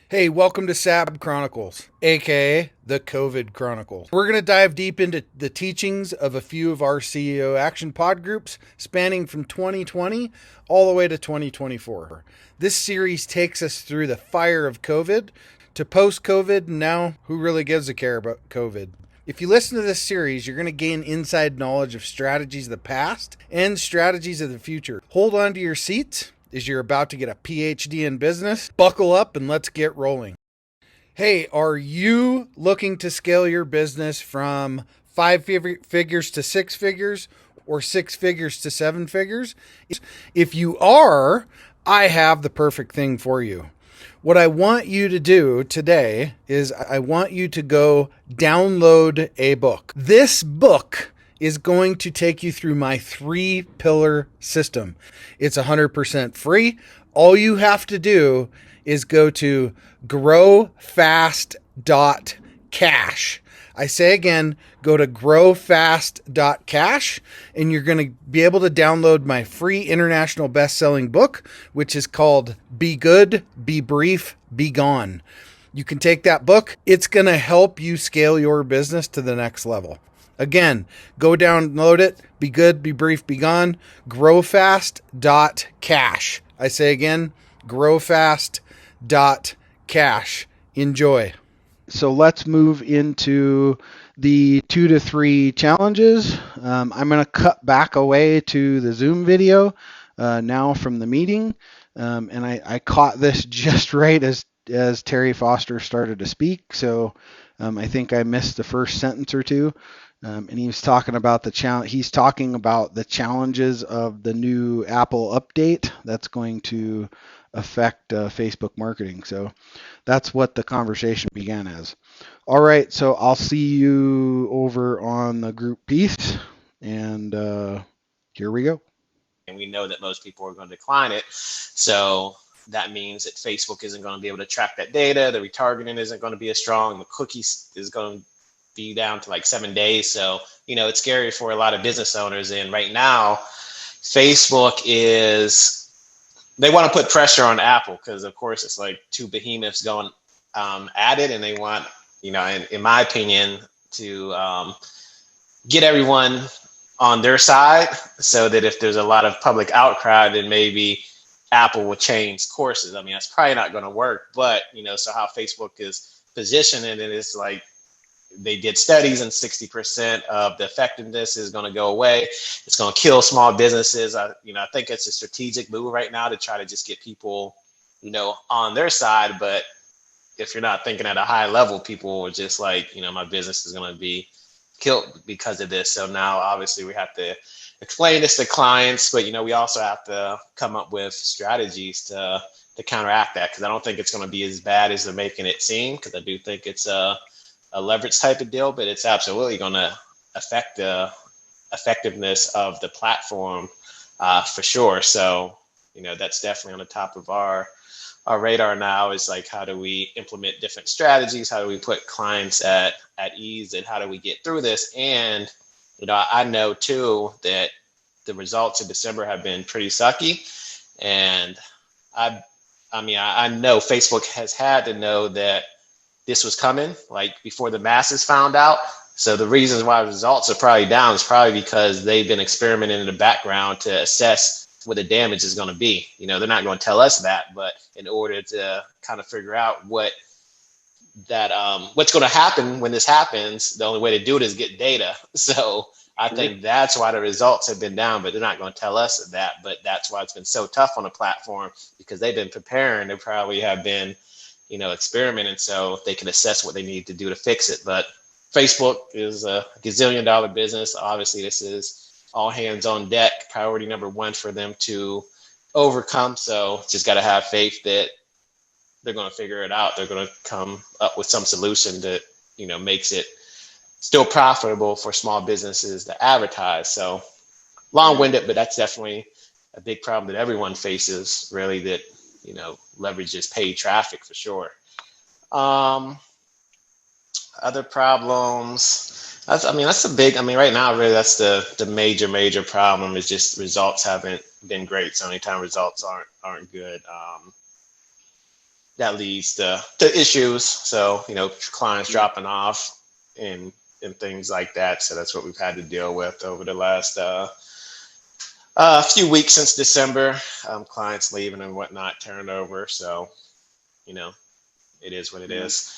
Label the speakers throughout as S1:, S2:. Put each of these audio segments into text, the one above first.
S1: Hey, welcome to SAB Chronicles, aka the COVID Chronicles. We're going to dive deep into the teachings of a few of our CEO action pod groups spanning from 2020 all the way to 2024. This series takes us through the fire of COVID to post COVID, and now who really gives a care about COVID? If you listen to this series, you're going to gain inside knowledge of strategies of the past and strategies of the future. Hold on to your seats as you're about to get a PhD in business. Buckle up and let's get rolling. Hey, are you looking to scale your business from five figures to six figures or six figures to seven figures? If you are, I have the perfect thing for you. What I want you to do today is I want you to go download a book. This book is going to take you through my 3-pillar system. It's 100% free. All you have to do is go to growfast.cash. I say again, go to growfast.cash and you're going to be able to download my free international best-selling book, which is called Be Good, Be Brief, Be Gone. You can take that book. It's going to help you scale your business to the next level. Again, go download it. Be good, be brief, be gone. Growfast.cash. I say again, growfast.cash. Enjoy. So let's move into the 2 to 3 challenges. I'm going to cut back away to the Zoom video now from the meeting. And I caught this just right as Terry Foster started to speak. So I think I missed the first sentence or two. And he was talking about he's talking about the challenges of the new Apple update that's going to affect Facebook marketing. So that's what the conversation began as. All right, so I'll see you over on the group piece, and here we go.
S2: And we know that most people are going to decline it. So that means that Facebook isn't going to be able to track that data. The retargeting isn't going to be as strong. The cookies is going to be down to like 7 days. So, it's scary for a lot of business owners. And right now, Facebook they want to put pressure on Apple because, of course, it's like two behemoths going at it. And they want, in my opinion, to get everyone on their side so that if there's a lot of public outcry, then maybe Apple will change courses. I mean, that's probably not going to work. But, so how Facebook is positioning it is like, they did studies and 60% of the effectiveness is going to go away. It's going to kill small businesses. I think it's a strategic move right now to try to just get people, on their side. But if you're not thinking at a high level, people are just like, my business is going to be killed because of this. So now obviously we have to explain this to clients, but, we also have to come up with strategies to counteract that. Cause I don't think it's going to be as bad as they're making it seem. Cause I do think it's a leverage type of deal, but it's absolutely going to affect the effectiveness of the platform for sure. So, that's definitely on the top of our radar now is like, how do we implement different strategies? How do we put clients at ease and how do we get through this? And, I know too that the results of December have been pretty sucky. And I know Facebook has had to know that this was coming, like before the masses found out. So the reasons why results are probably down is probably because they've been experimenting in the background to assess what the damage is going to be. They're not going to tell us that, but in order to kind of figure out what's going to happen when this happens, the only way to do it is get data. So I think that's why the results have been down, but they're not going to tell us that. But that's why it's been so tough on the platform because they've been preparing. They probably have been experimenting so they can assess what they need to do to fix it. But Facebook is a gazillion-dollar business. Obviously, this is all hands on deck, priority number one for them to overcome. So just got to have faith that they're going to figure it out. They're going to come up with some solution that, makes it still profitable for small businesses to advertise. So long-winded, but that's definitely a big problem that everyone faces, really, that leverages paid traffic for sure. Other problems. That's a big. Right now, really, that's the major problem is just results haven't been great. So anytime results aren't good, that leads to issues. So, clients dropping off and things like that. So that's what we've had to deal with over the last few weeks since December. Clients leaving and whatnot, turnover. So, it is what it is.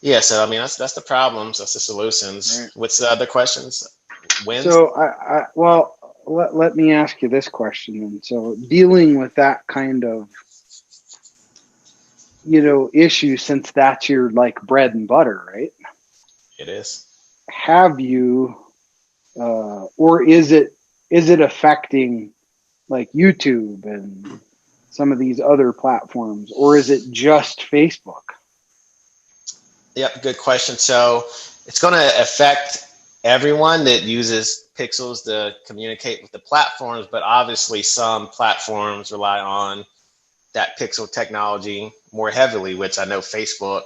S2: Yeah, so I mean that's the problems, that's the solutions.
S3: Right.
S2: What's the other questions? When?
S3: So let me ask you this question then. So dealing with that kind of issue, since that's your like bread and butter, right?
S2: It is.
S3: Have you or is it affecting like YouTube and some of these other platforms, or is it just Facebook?
S2: Yep, good question. So it's going to affect everyone that uses pixels to communicate with the platforms, but obviously some platforms rely on that pixel technology more heavily, which I know Facebook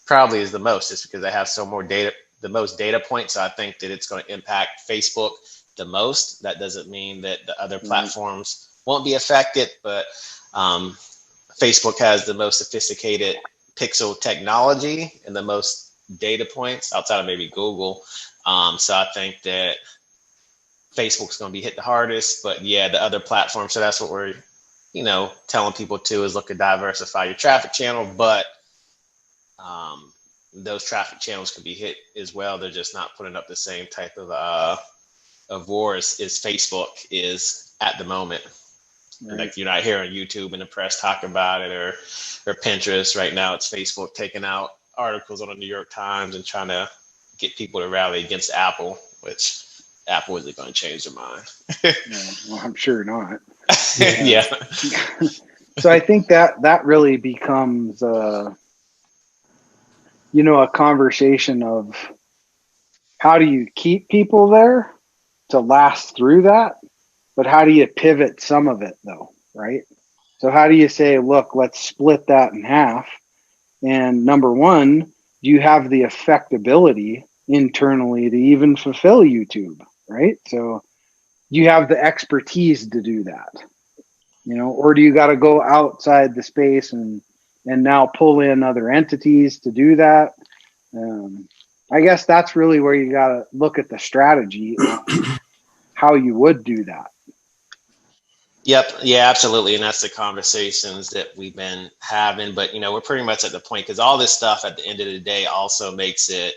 S2: probably is the most, just because they have the most data points. So I think that it's going to impact Facebook the most. That doesn't mean that the other platforms won't be affected, but Facebook has the most sophisticated pixel technology and the most data points outside of maybe Google. So I think that Facebook's going to be hit the hardest, but yeah, the other platforms. So that's what we're, telling people to is look to diversify your traffic channel, but those traffic channels could be hit as well. They're just not putting up the same type of war as Facebook is at the moment. Right. Like you're not hearing YouTube and the press talk about it or Pinterest right now. It's Facebook taking out articles on the New York Times and trying to get people to rally against Apple, which Apple isn't going to change their mind.
S3: Well, I'm sure not.
S2: Yeah.
S3: So I think that really becomes a conversation of how do you keep people there to last through that, but how do you pivot some of it though, right? So how do you say, look, let's split that in half? And number one, do you have the effectability internally to even fulfill YouTube, right? So do you have the expertise to do that? Or do you got to go outside the space and now pull in other entities to do that? I guess that's really where you got to look at the strategy on how you would do that.
S2: Yep. Yeah, absolutely. And that's the conversations that we've been having. But, we're pretty much at the point because all this stuff at the end of the day also makes it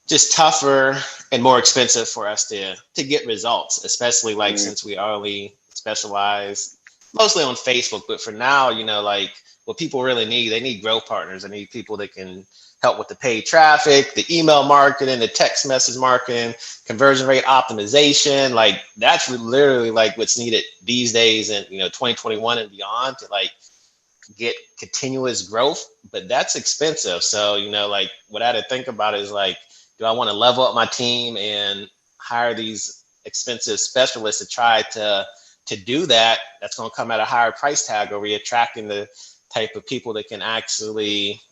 S2: just tougher and more expensive for us to get results, especially since we only specialize mostly on Facebook. But for now, what people really need, they need growth partners. They need people that can help with the paid traffic, the email marketing, the text message marketing, conversion rate optimization. Like that's literally what's needed these days in 2021 and beyond to get continuous growth. But that's expensive. So what I had to think about is do I want to level up my team and hire these expensive specialists to try to do that? That's going to come at a higher price tag. Or are we attracting the type of people that can actually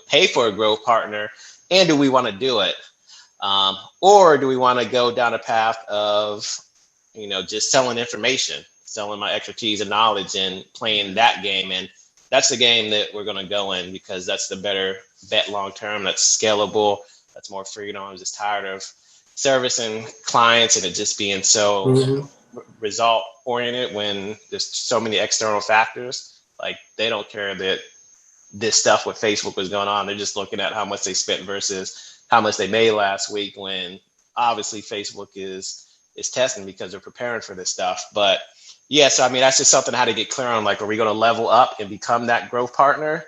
S2: pay for a growth partner? And do we want to do it? Or do we want to go down a path of, just selling information, selling my expertise and knowledge and playing that game? And that's the game that we're going to go in because that's the better bet long term. That's scalable. That's more freedom. I'm just tired of servicing clients and it just being so result oriented when there's so many external factors. They don't care that this stuff with Facebook was going on. They're just looking at how much they spent versus how much they made last week, when obviously Facebook is testing because they're preparing for this stuff. But yeah, so I mean, that's just something I had to get clear on. Are we going to level up and become that growth partner,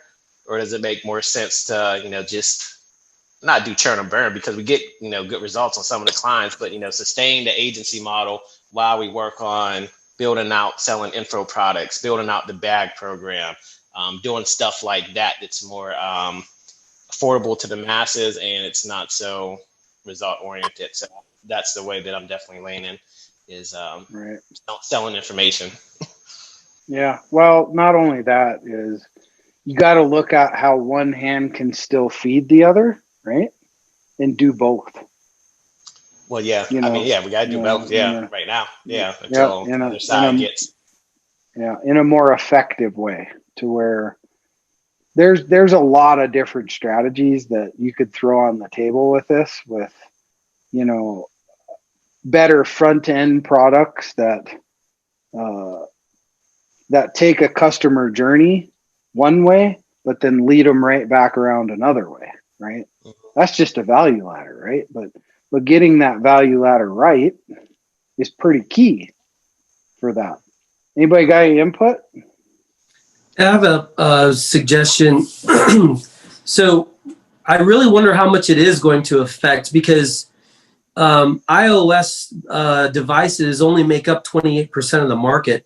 S2: or does it make more sense to, just not do churn and burn, because we get, good results on some of the clients, but, sustain the agency model while we work on building out, selling info products, building out the bag program, doing stuff like that that's more affordable to the masses and it's not so result oriented. So that's the way that I'm definitely leaning is selling information.
S3: Yeah. Well, not only that is you got to look at how one hand can still feed the other, right? And do both.
S2: Well, yeah. I mean, yeah, we got to do both. Yeah, right now. Yeah, until the other side gets
S3: Yeah, in a more effective way, to where there's a lot of different strategies that you could throw on the table with this, with, you know, better front end products that that take a customer journey one way, but then lead them right back around another way, right? That's just a value ladder, right? But getting that value ladder right is pretty key for that. Anybody got any input?
S4: I have a suggestion. So I really wonder how much it is going to affect, because iOS devices only make up 28% of the market.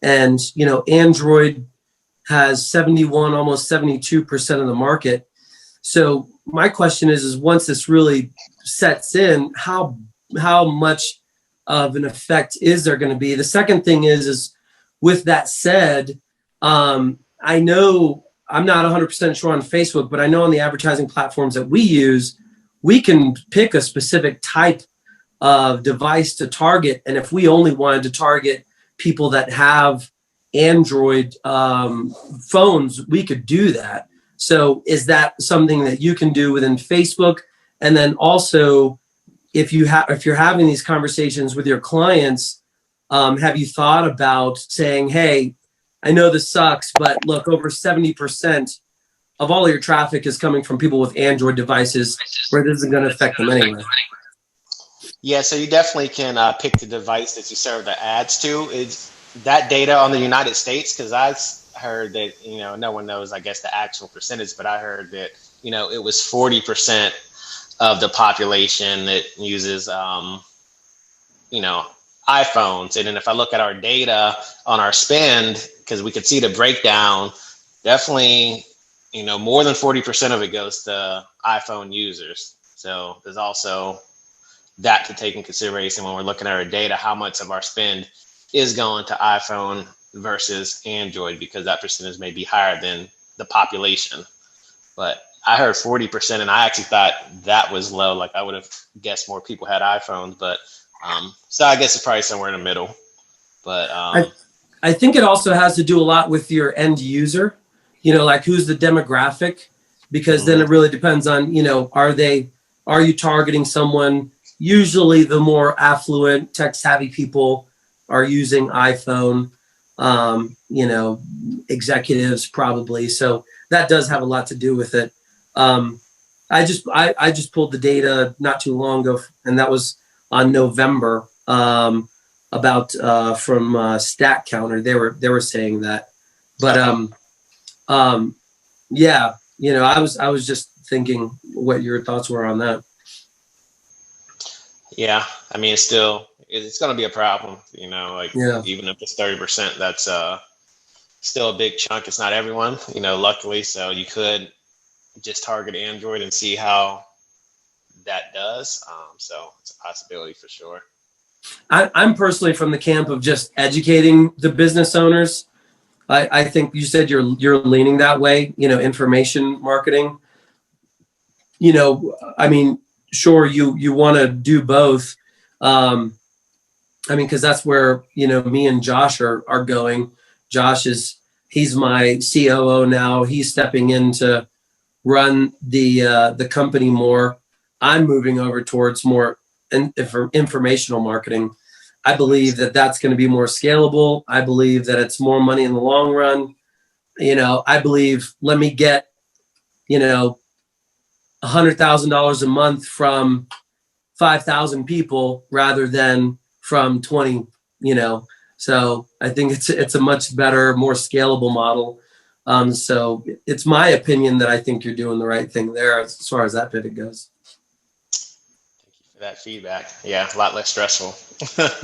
S4: And, you know, Android has 71, almost 72% of the market. So my question is once this really sets in, how much of an effect is there going to be? The second thing is with that said, I know I'm not 100% sure on Facebook, but I know on the advertising platforms that we use, we can pick a specific type of device to target. And if we only wanted to target people that have Android phones, we could do that. So is that something that you can do within Facebook? And then also, if you're having these conversations with your clients, have you thought about saying, hey, I know this sucks, but look, over 70% of all of your traffic is coming from people with Android devices, where this isn't going to affect them anyway.
S2: Yeah, so you definitely can pick the device that you serve the ads to. Is that data on the United States? Because I heard that, you know, no one knows, I guess, the actual percentage, but I heard that, you know, it was 40% of the population that uses, you know, iPhones. And then if I look at our data on our spend, because we could see the breakdown, definitely, you know, more than 40% of it goes to iPhone users. So there's also that to take in consideration when we're looking at our data, how much of our spend is going to iPhone versus Android, because that percentage may be higher than the population. But I heard 40%, and I actually thought that was low. Like, I would have guessed more people had iPhones, but so I guess it's probably somewhere in the middle. But
S4: I think it also has to do a lot with your end user, you know, like who's the demographic, because then it really depends on, you know, are you targeting someone? Usually the more affluent, tech savvy people are using iPhone, you know, executives probably. So that does have a lot to do with it. I just pulled the data not too long ago, and that was on November, about from Stat Counter. They were saying that, but yeah, you know, I was just thinking what your thoughts were on that.
S2: yeah, I mean, it's going to be a problem, you know, like,
S4: Yeah.
S2: even if it's 30%, that's still a big chunk. It's not everyone, you know, luckily. So you could just target Android and see how that does. So it's a possibility for sure.
S4: I'm personally from the camp of just educating the business owners. I think you said you're leaning that way, you know, information marketing. You know, I mean, sure, you want to do both. I mean, because that's where, you know, me and Josh are going. Josh he's my COO now. He's stepping in to run the company more. I'm moving over towards more informational marketing. I believe that that's going to be more scalable. I believe that it's more money in the long run. You know, I believe, let me get, you know, $100,000 a month from 5,000 people rather than from 20, you know. So I think it's a much better, more scalable model. So it's my opinion that I think you're doing the right thing there as far as that pivot goes.
S2: Thank you for that feedback. Yeah, a lot less stressful.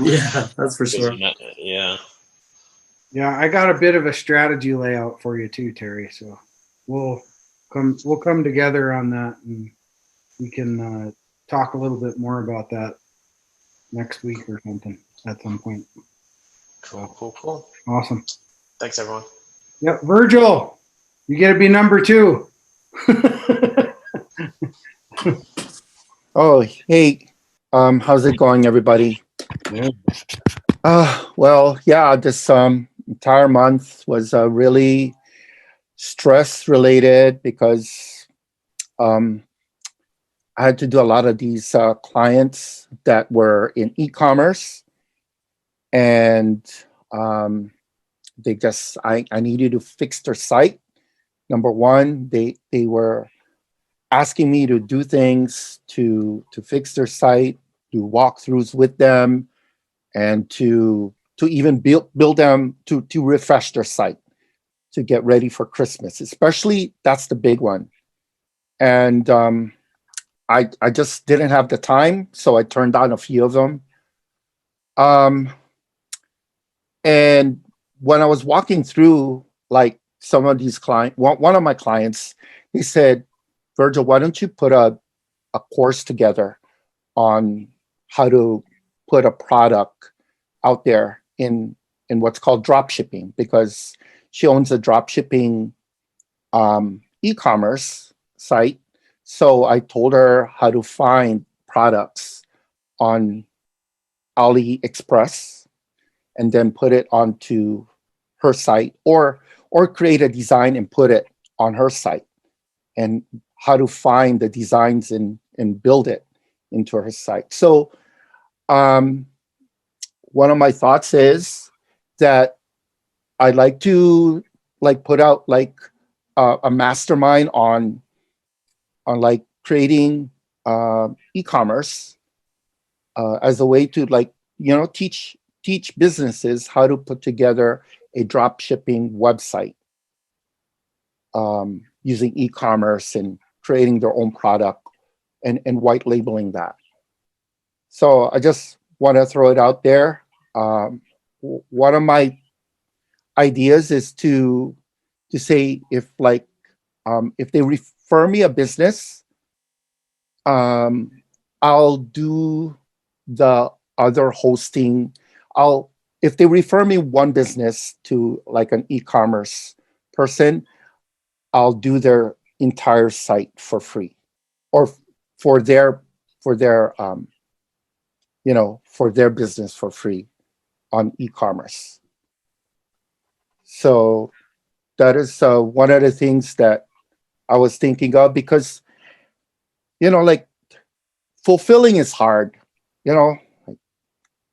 S4: Yeah, that's for sure.
S2: Yeah.
S3: Yeah, I got a bit of a strategy layout for you too, Terry. So we'll come together on that, and we can talk a little bit more about that next week or something at some point.
S2: Cool.
S3: Awesome.
S2: Thanks, everyone.
S3: Yep, Virgil, you get to be number 2.
S5: Oh, hey, how's it going, everybody?
S3: Yeah.
S5: Well, yeah, this entire month was really stress related because I had to do a lot of these clients that were in e-commerce, and I needed to fix their site. Number one, they were asking me to do things to fix their site, do walkthroughs with them, and to even build them to refresh their site to get ready for Christmas. Especially that's the big one. And I just didn't have the time, so I turned down a few of them. And when I was walking through, like, some of these clients, one of my clients, he said, Virgil, why don't you put a course together on how to put a product out there in what's called drop shipping, because she owns a drop shipping e-commerce site. So I told her how to find products on AliExpress and then put it onto her site, or create a design and put it on her site, and how to find the designs and build it into her site. So one of my thoughts is that I'd like to put out a mastermind on like creating e-commerce as a way to teach businesses how to put together a drop shipping website using e-commerce and creating their own product and white labeling that. So I just want to throw it out there. One of my ideas is to say, if they refer me a business, I'll do the other hosting. If they refer me one business to like an e-commerce person, I'll do their entire site for free, or for their business for free on e-commerce. So that is one of the things that I was thinking of, because fulfilling is hard, like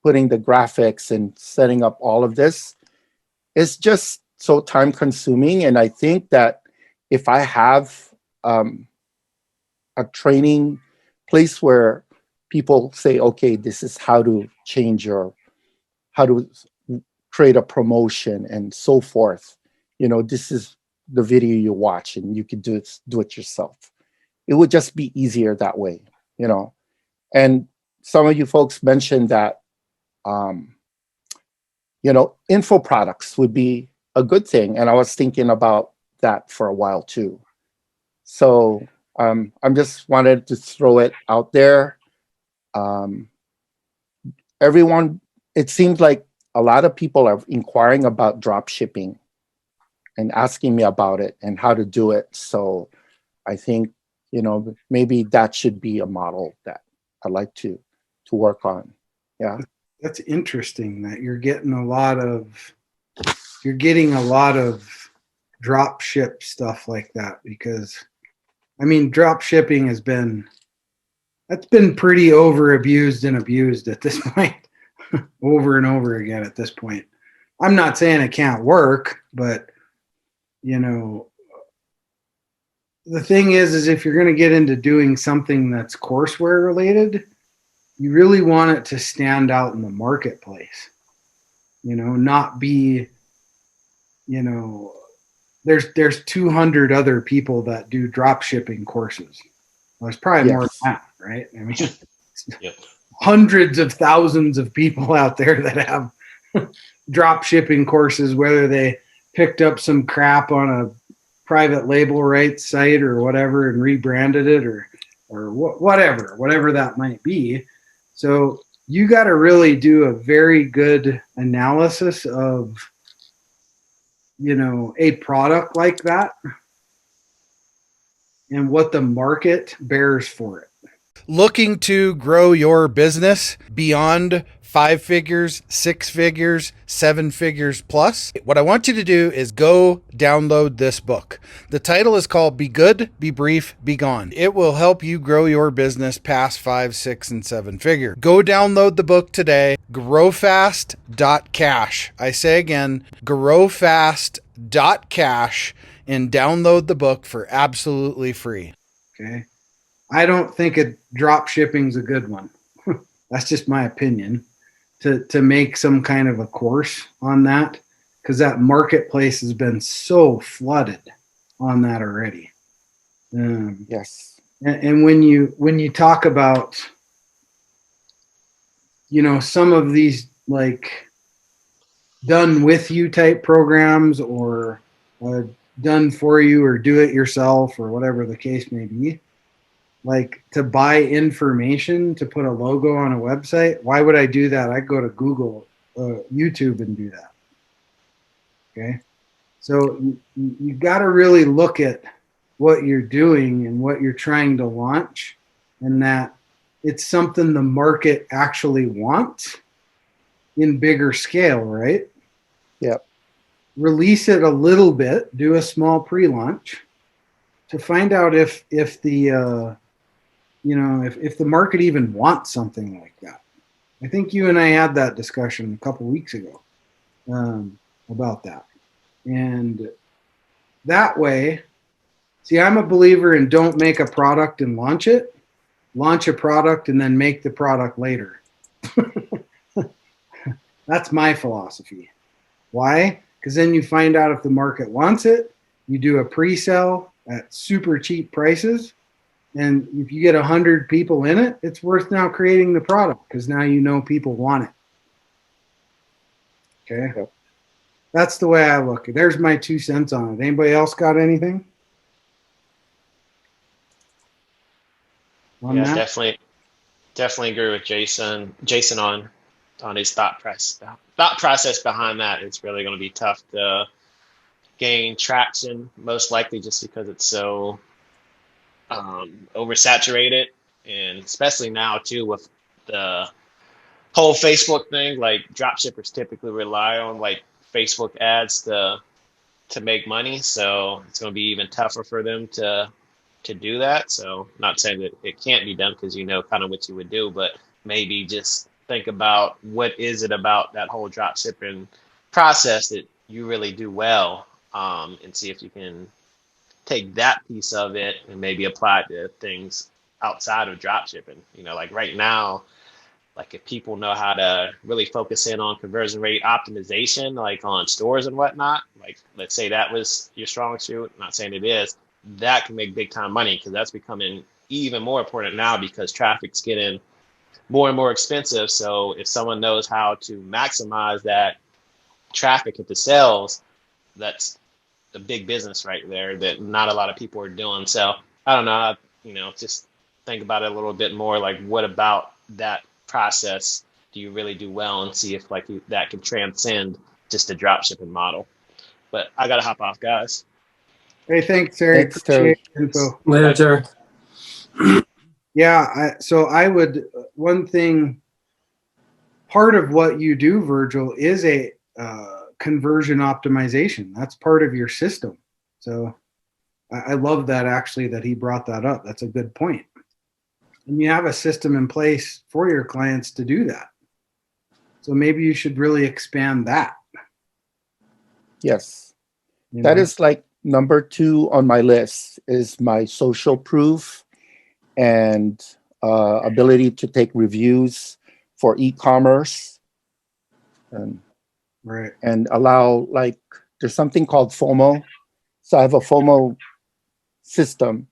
S5: putting the graphics and setting up all of this is just so time consuming. And I think that if I have a training place where people say, okay, this is how to how to create a promotion and so forth, this is the video you watch and you could do it yourself. It would just be easier that way, And some of you folks mentioned that, info products would be a good thing. And I was thinking about that for a while too. So I'm just wanted to throw it out there. Everyone, it seems like a lot of people are inquiring about drop shipping and asking me about it and how to do it. So I think, maybe that should be a model that I'd like to work on. Yeah.
S3: That's interesting that you're getting a lot of drop ship stuff like that, because drop shipping that's been pretty over abused and abused at this point. Over and over again at this point. I'm not saying it can't work, but the thing is if you're going to get into doing something that's courseware related, you really want it to stand out in the marketplace. Not be, there's 200 other people that do drop shipping courses. Well, there's probably more than that, right?
S2: Yep.
S3: Hundreds of thousands of people out there that have drop shipping courses, whether they picked up some crap on a private label rights site or whatever and rebranded it or whatever that might be. So you got to really do a very good analysis of, a product like that and what the market bears for it.
S1: Looking to grow your business beyond 5 figures, 6 figures, 7 figures plus? What I want you to do is go download this book. The title is called Be Good, Be Brief, Be Gone. It will help you grow your business past 5, 6, and 7 figure. Go download the book today. Growfast.cash. I say again, growfast.cash, and download the book for absolutely free.
S3: Okay. I don't think drop shipping's a good one. That's just my opinion. To make some kind of a course on that, because that marketplace has been so flooded on that already.
S5: Yes.
S3: And when you talk about, some of these like done with you type programs, or done for you, or do it yourself, or whatever the case may be, like to buy information to put a logo on a website, why would I do that? I go to Google, YouTube, and do that. Okay. So you got to really look at what you're doing and what you're trying to launch, and that it's something the market actually wants in bigger scale, right?
S5: Yep.
S3: Release it a little bit, do a small pre-launch to find out if the if the market even wants something like that. I think you and I had that discussion a couple weeks ago about that. And that way, see, I'm a believer in don't make a product and launch it. Launch a product and then make the product later. That's my philosophy. Why? Because then you find out if the market wants it. You do a pre-sell at super cheap prices. And if you get 100 people in it, it's worth now creating the product, because now people want it. Okay.
S5: Yep.
S3: That's the way I look. There's my 2 cents on it. Anybody else got anything?
S2: Yeah, definitely agree with Jason on his thought process behind that. It's really going to be tough to gain traction, most likely just because it's so oversaturated, and especially now too with the whole Facebook thing. Like dropshippers typically rely on like Facebook ads to make money, so it's going to be even tougher for them to do that. So not saying that it can't be done, because kind of what you would do, but maybe just think about what is it about that whole dropshipping process that you really do well, and see if you can take that piece of it and maybe apply it to things outside of dropshipping. Like right now, like if people know how to really focus in on conversion rate optimization, like on stores and whatnot, like let's say that was your strong suit, not saying it is, that can make big time money, because that's becoming even more important now because traffic's getting more and more expensive. So if someone knows how to maximize that traffic at the sales, that's the big business right there that not a lot of people are doing. So I don't know, just think about it a little bit more. Like, what about that process do you really do well, and see if that can transcend just the drop shipping model. But I gotta hop off, guys.
S3: Hey, thanks, Terry.
S5: Thanks, Terry.
S3: Appreciate the info.
S4: Later, Terry.
S3: Yeah. I would, one thing, part of what you do, Virgil, is a conversion optimization. That's part of your system. So I love that, actually, that he brought that up. That's a good point. And you have a system in place for your clients to do that. So maybe you should really expand that.
S5: Yes. That is like number 2 on my list, is my social proof and ability to take reviews for e-commerce.
S3: Right.
S5: And allow, like, there's something called FOMO. So I have a FOMO system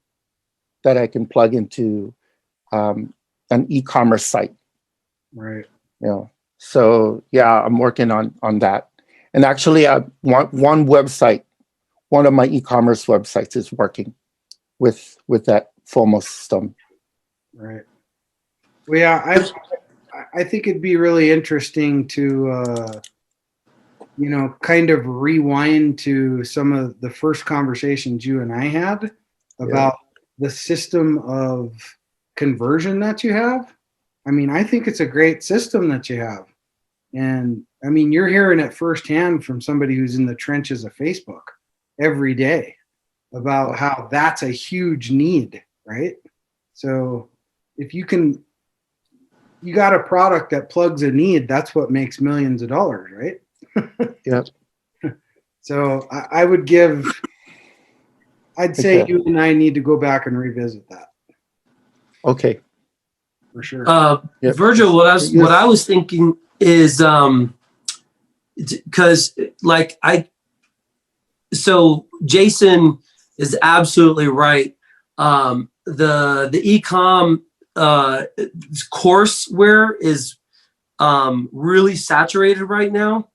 S5: that I can plug into an e-commerce site.
S3: Right.
S5: So yeah, I'm working on that. And actually, I want one website, one of my e-commerce websites is working with that FOMO system.
S3: Right. Well, yeah, I think it'd be really interesting to kind of rewind to some of the first conversations you and I had about the system of conversion that you have, I mean, I think it's a great system that you have. And I mean, you're hearing it firsthand from somebody who's in the trenches of Facebook every day about how that's a huge need, right? So if you got a product that plugs a need, that's what makes millions of dollars, right?
S5: Yeah.
S3: So I'd say you and I need to go back and revisit that.
S5: Okay.
S3: For sure.
S5: Yep.
S4: Virgil, what I was thinking is, because so Jason is absolutely right. The ecom courseware is really saturated right now.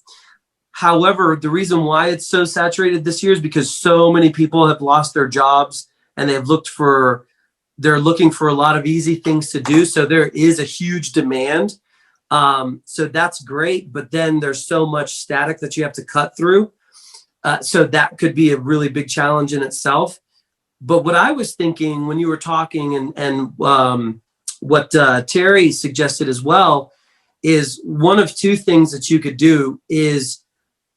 S4: However, the reason why it's so saturated this year is because so many people have lost their jobs and they're looking for a lot of easy things to do. So there is a huge demand. So that's great, but then there's so much static that you have to cut through. So that could be a really big challenge in itself. But what I was thinking when you were talking and what Terry suggested as well is one of two things that you could do is,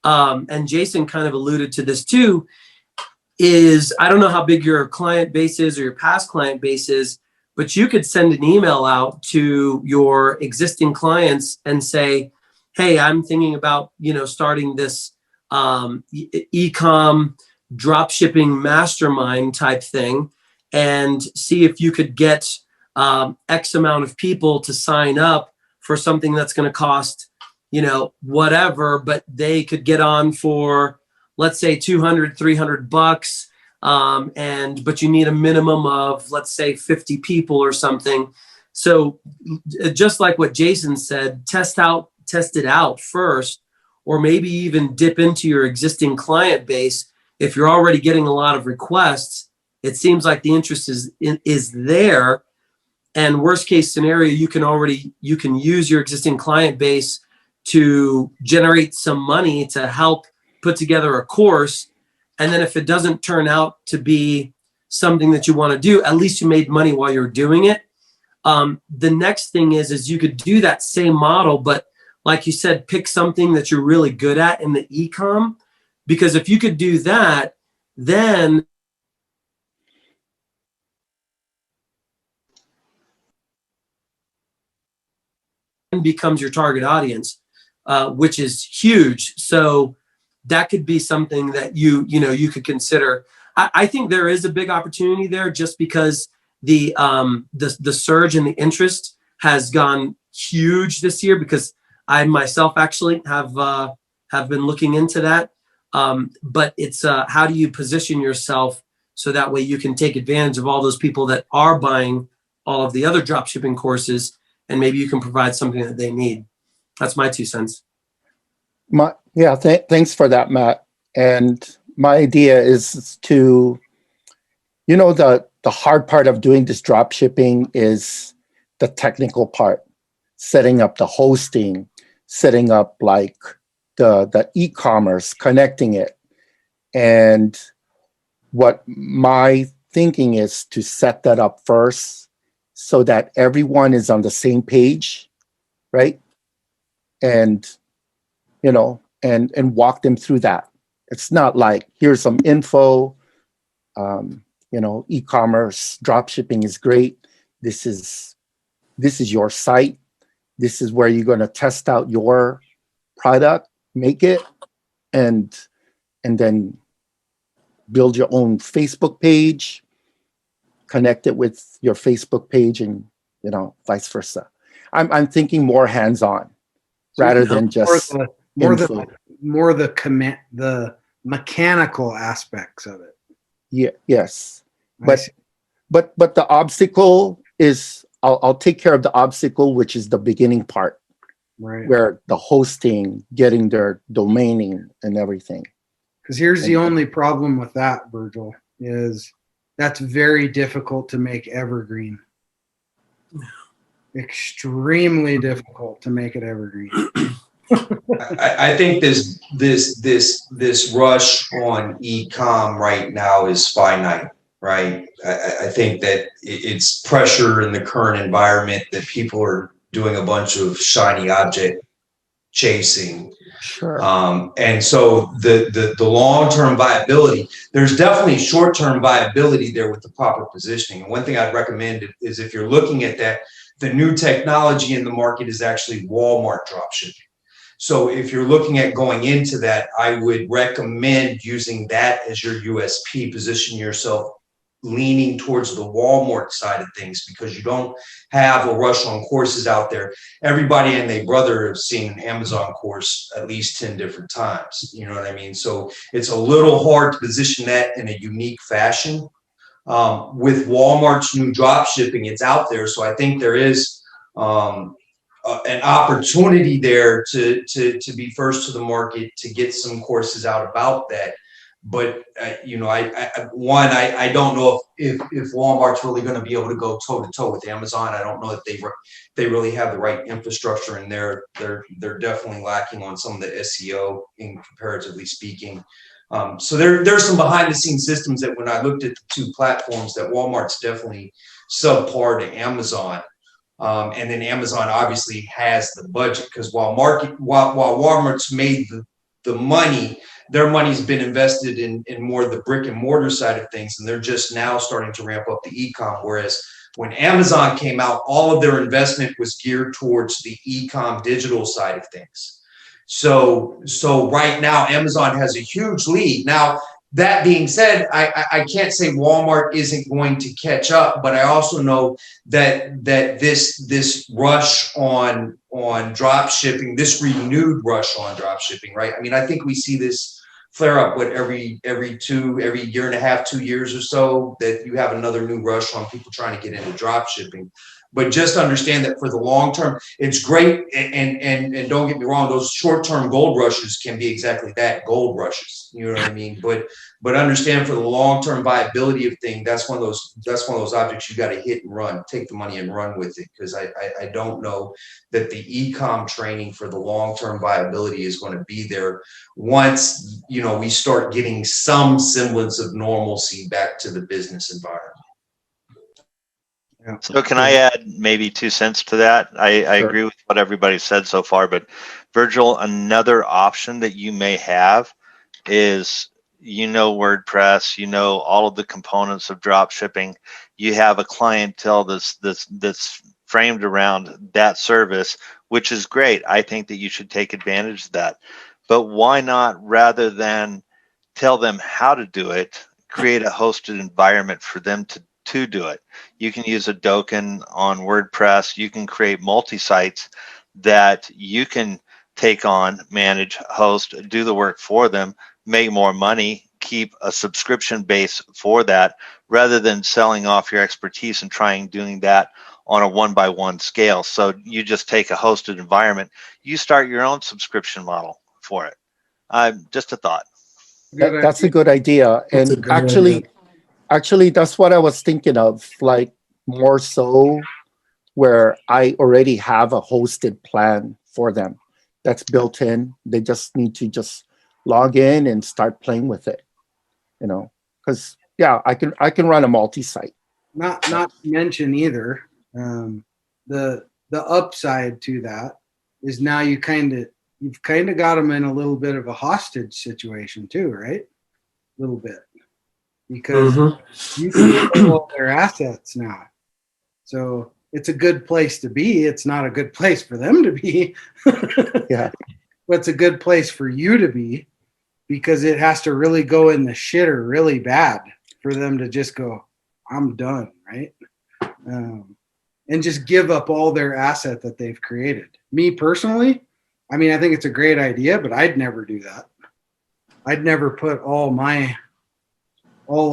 S4: and Jason kind of alluded to this too, is I don't know how big your client base is or your past client base is, but you could send an email out to your existing clients and say, hey, I'm thinking about, starting this ecom drop shipping mastermind type thing, and see if you could get X amount of people to sign up for something that's going to cost, whatever, but they could get on for, let's say $200-300, but you need a minimum of, let's say 50 people or something. So just like what Jason said, test it out first, or maybe even dip into your existing client base. If you're already getting a lot of requests, it seems like the interest is there. And worst case scenario, you can use your existing client base to generate some money to help put together a course. And then if it doesn't turn out to be something that you want to do, at least you made money while you're doing it. The next thing is you could do that same model, but like you said, pick something that you're really good at in the ecom, because if you could do that, then becomes your target audience, which is huge. So that could be something that you could consider. I think there is a big opportunity there, just because the surge in the interest has gone huge this year, because I myself actually have been looking into that. But it's how do you position yourself so that way you can take advantage of all those people that are buying all of the other drop shipping courses, and maybe you can provide something that they need. That's my 2 cents.
S5: Thanks for that, Matt. And my idea is to, the hard part of doing this drop shipping is the technical part, setting up the hosting, setting up like the e-commerce, connecting it. And what my thinking is to set that up first so that everyone is on the same page, right? And and walk them through that. It's not like, here's some info, e-commerce, drop shipping is great. This is your site. This is where you're going to test out your product, make it, and then build your own Facebook page, connect it with your Facebook page, and vice versa. I'm thinking more hands-on rather than just
S3: more the mechanical aspects of it.
S5: Yeah. Yes. But the obstacle is I'll take care of the obstacle, which is the beginning part,
S3: right?
S5: Where the hosting, getting their domaining and everything.
S3: Because here's the only problem with that, Virgil, is that's very difficult to make evergreen. Extremely difficult to make it evergreen.
S6: I think this rush on e-com right now is finite. right? I think that it's pressure in the current environment that people are doing a bunch of shiny object chasing.
S5: Sure.
S6: And so the long-term viability, there's definitely short-term viability there with the proper positioning. And one thing I'd recommend is if you're looking at that, the new technology in the market is actually Walmart dropshipping. So if you're looking at going into that, I would recommend using that as your USP, position yourself leaning towards the Walmart side of things, because you don't have a rush on courses out there. Everybody and their brother have seen an Amazon course at least 10 different times. You know what I mean? So it's a little hard to position that in a unique fashion. With Walmart's new drop shipping, it's out there. So I think there is an opportunity there to be first to the market, to get some courses out about that. But you know, I don't know if Walmart's really going to be able to go toe to toe with Amazon. I don't know if they really have the right infrastructure in there. They're definitely lacking on some of the SEO, in comparatively speaking. So there's some behind the scenes systems that when I looked at the two platforms, that Walmart's definitely subpar to Amazon. And then Amazon obviously has the budget, because while Walmart's made the money, their money's been invested in more of the brick and mortar side of things, and they're just now starting to ramp up the e-com. Whereas when Amazon came out, all of their investment was geared towards the e-com digital side of things. So right now, Amazon has a huge lead. Now, that being said, I can't say Walmart isn't going to catch up, but I also know that this rush on drop shipping, this renewed rush on drop shipping, right? I mean, I think we see this flare up every year and a half, 2 years or so, that you have another new rush on people trying to get into drop shipping. But just understand that for the long term, it's great. And don't get me wrong, those short-term gold rushes can be exactly that, gold rushes. You know what I mean? But understand, for the long-term viability of things, that's one of those objects you got to hit and run, take the money and run with it. Because I don't know that the e-com training for the long-term viability is going to be there once, you know, we start getting some semblance of normalcy back to the business environment.
S7: So can I add maybe 2 cents to that? I
S5: Sure.
S7: agree with what everybody said so far, but Virgil, another option that you may have is, WordPress, all of the components of drop shipping. You have a clientele that's framed around that service, which is great. I think that you should take advantage of that. But why not, rather than tell them how to do it, create a hosted environment for them to do it? You can use a token on WordPress. You can create multi-sites that you can take on, manage, host, do the work for them, make more money, keep a subscription base for that, rather than selling off your expertise and doing that on a 1-by-1 scale. So you just take a hosted environment, you start your own subscription model for it. Just a thought.
S5: That's a good idea.
S4: That's a
S5: And
S4: great idea.
S5: actually, that's what I was thinking of, like more so where I already have a hosted plan for them that's built in. They just need to just log in and start playing with it, because I can run a multi-site.
S3: Not to mention either, the upside to that is now you've kind of got them in a little bit of a hostage situation too, right? A little bit, because you can control their assets now. So it's a good place to be. It's not a good place for them to be.
S5: Yeah.
S3: But it's a good place for you to be, because it has to really go in the shitter really bad for them to just go, I'm done, right? And just give up all their asset that they've created. Me personally, I mean, I think it's a great idea, but I'd never do that. I'd never put all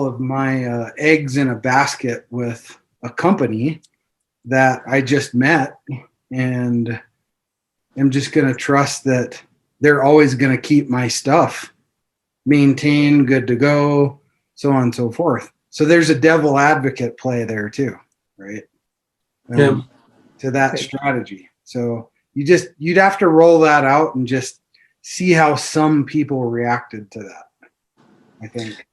S3: of my eggs in a basket with a company that I just met, and I'm just going to trust that they're always going to keep my stuff maintained, good to go, so on and so forth. So there's a devil advocate play there too, right? To that strategy. So you'd have to roll that out and just see how some people reacted to that, I think.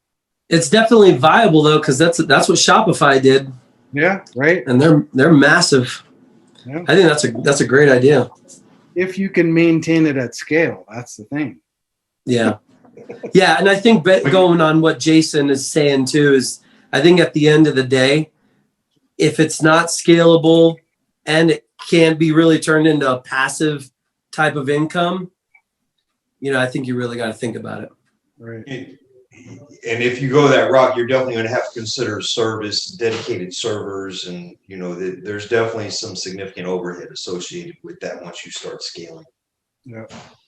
S4: It's definitely viable though, because that's what Shopify did,
S3: Yeah, right.
S4: and they're massive.
S3: Yeah.
S4: I think that's a great idea.
S3: If you can maintain it at scale, that's the thing.
S4: Yeah. Yeah. And I think going on what Jason is saying too is I think at the end of the day, if it's not scalable and it can be really turned into a passive type of income, I think you really got to think about it.
S3: Right.
S6: And if you go that route, you're definitely going to have to consider service, dedicated servers, and there's definitely some significant overhead associated with that once you start scaling.
S3: Yeah.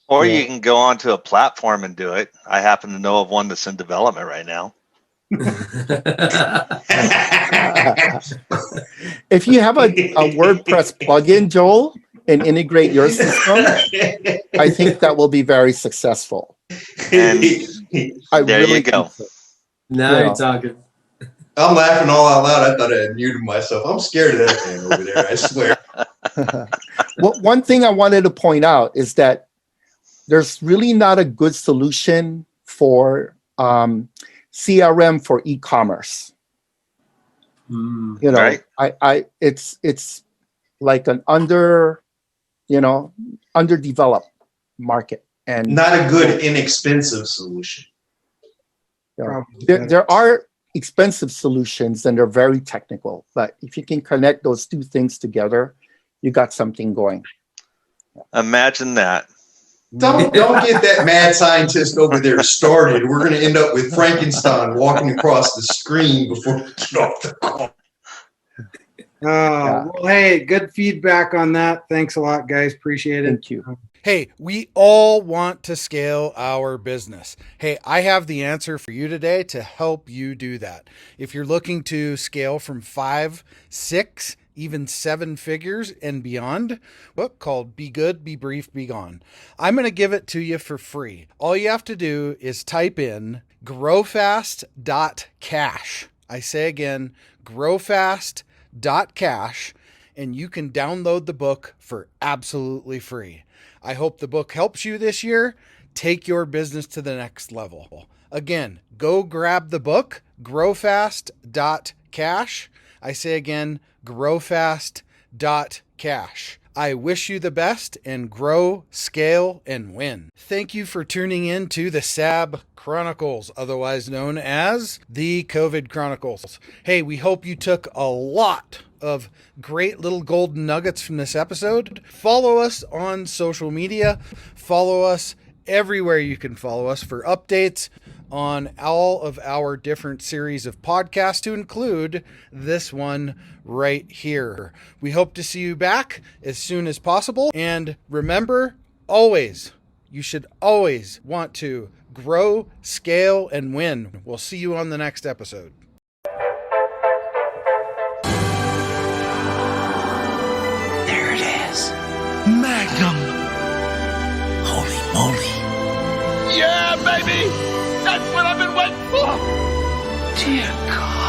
S7: Or you can go onto a platform and do it. I happen to know of one that's in development right now.
S5: If you have a WordPress plugin, Joel, and integrate your system, I think that will be very successful.
S7: And there you go.
S5: So.
S4: Now you're talking.
S6: I'm laughing all out loud. I thought I had muted myself. I'm scared of that man over there, I swear.
S5: Well, one thing I wanted to point out is that there's really not a good solution for CRM for e-commerce.
S7: Right.
S5: It's like an underdeveloped market, and
S6: Not a good, inexpensive solution.
S5: There are expensive solutions and they're very technical, but if you can connect those two things together, you got something going.
S7: Imagine that.
S6: Don't get that mad scientist over there started. We're going to end up with Frankenstein walking across the screen before we get off the call.
S3: Well, hey, good feedback on that. Thanks a lot, guys. Appreciate it.
S5: Thank you.
S1: Hey, we all want to scale our business. Hey, I have the answer for you today to help you do that. If you're looking to scale from 5, 6, even 7 figures and beyond, book called Be Good, Be Brief, Be Gone. I'm going to give it to you for free. All you have to do is type in growfast.cash. I say again, growfast.cash, and you can download the book for absolutely free. I hope the book helps you this year. Take your business to the next level. Again, go grab the book, growfast.cash. I say again, growfast.cash. I wish you the best and grow, scale, and win. Thank you for tuning in to the SAB Chronicles, otherwise known as the COVID Chronicles. Hey, we hope you took a lot of great little golden nuggets from this episode. Follow us on social media. Follow us everywhere you can follow us for updates on all of our different series of podcasts, to include this one right here. We hope to see you back as soon as possible. And remember, you should always want to grow, scale, and win. We'll see you on the next episode.
S8: There it is. Magnum. Holy moly.
S9: Yeah, baby! That's what I've been waiting for!
S8: Dear God.